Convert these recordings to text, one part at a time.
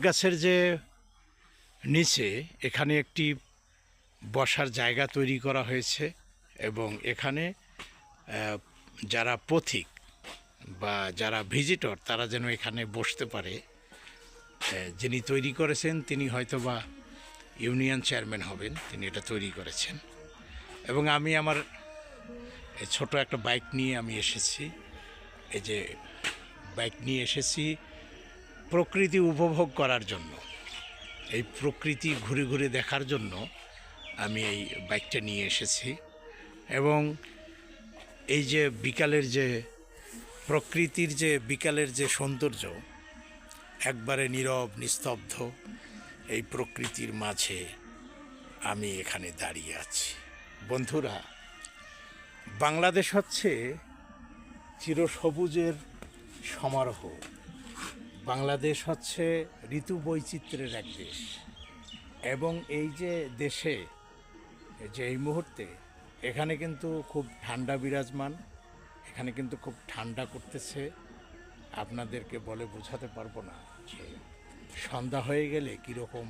বটগাছের যে নিচে এখানে একটি বসার জায়গা তৈরি করা হয়েছে এবং এখানে যারা পথিক বা যারা ভিজিটর তারা যেন এখানে বসতে পারে। যিনি তৈরি করেছেন তিনি হয়তোবা ইউনিয়ন চেয়ারম্যান হবেন, তিনি এটা তৈরি করেছেন। এবং আমি আমার ছোট একটা বাইক নিয়ে আমি এসেছি। এই যে বাইক নিয়ে এসেছি প্রকৃতি উপভোগ করার জন্য, এই প্রকৃতি ঘুরে ঘুরে দেখার জন্য আমি এই বাইকটা নিয়ে এসেছি। এবং এই যে বিকালের যে প্রকৃতির যে বিকালের যে সৌন্দর্য, একবারে নীরব নিস্তব্ধ এই প্রকৃতির মাঝে আমি এখানে দাঁড়িয়ে আছি। বন্ধুরা, বাংলাদেশ হচ্ছে চিরসবুজের সমারোহ। বাংলাদেশ হচ্ছে ঋতু বৈচিত্র্যের এক দেশ। এবং এই যে দেশে যে এই মুহূর্তে এখানে কিন্তু খুব ঠান্ডা বিরাজমান, এখানে কিন্তু খুব ঠান্ডা করতেছে। আপনাদেরকে বলে বোঝাতে পারবো না যে সন্ধ্যা হয়ে গেলে কীরকম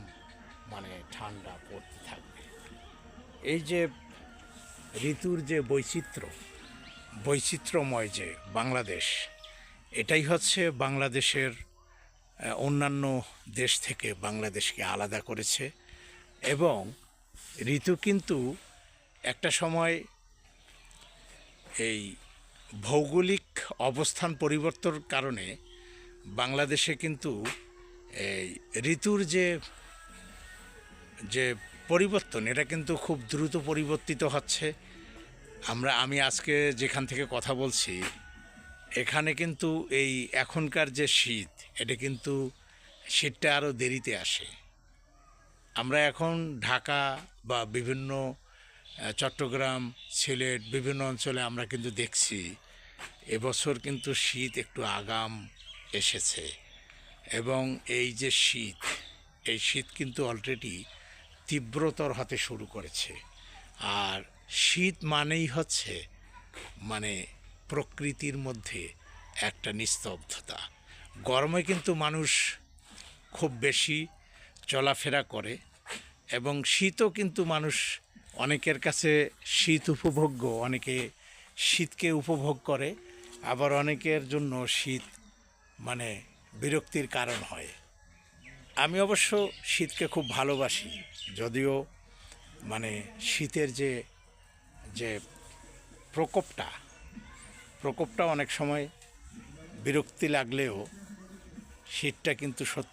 মানে ঠান্ডা পড়তে থাকবে। এই যে ঋতুর যে বৈচিত্র্যময় যে বাংলাদেশ, এটাই হচ্ছে বাংলাদেশের অন্যান্য দেশ থেকে বাংলাদেশকে আলাদা করেছে। এবং ঋতু কিন্তু একটা সময় এই ভৌগোলিক অবস্থান পরিবর্তনের কারণে বাংলাদেশে কিন্তু এই ঋতুর যে পরিবর্তন, এটা কিন্তু খুব দ্রুত পরিবর্তিত হচ্ছে। আমি আজকে যেখান থেকে কথা বলছি এখানে কিন্তু এই এখনকার যে শীত, এটা কিন্তু শীতটা আরও দেরিতে আসে। আমরা এখন ঢাকা বা বিভিন্ন চট্টগ্রাম, সিলেট বিভিন্ন অঞ্চলে আমরা কিন্তু দেখছি এবছর কিন্তু শীত একটু আগাম এসেছে। এবং এই যে শীত, এই শীত কিন্তু অলরেডি তীব্রতর হতে শুরু করেছে। আর শীত মানেই হচ্ছে মানে প্রকৃতির মধ্যে একটা নিস্তব্ধতা। গরমে কিন্তু মানুষ খুব বেশি চলাফেরা করে এবং শীতও কিন্তু মানুষ অনেকের কাছে শীত উপভোগ্য, অনেকে শীতকে উপভোগ করে, আবার অনেকের জন্য শীত মানে বিরক্তির কারণ হয়। আমি অবশ্য শীতকে খুব ভালোবাসি, যদিও মানে শীতের যে প্রকোপটা অনেক সময় বিরক্তি লাগলেও শীতটা কিন্তু সত্যি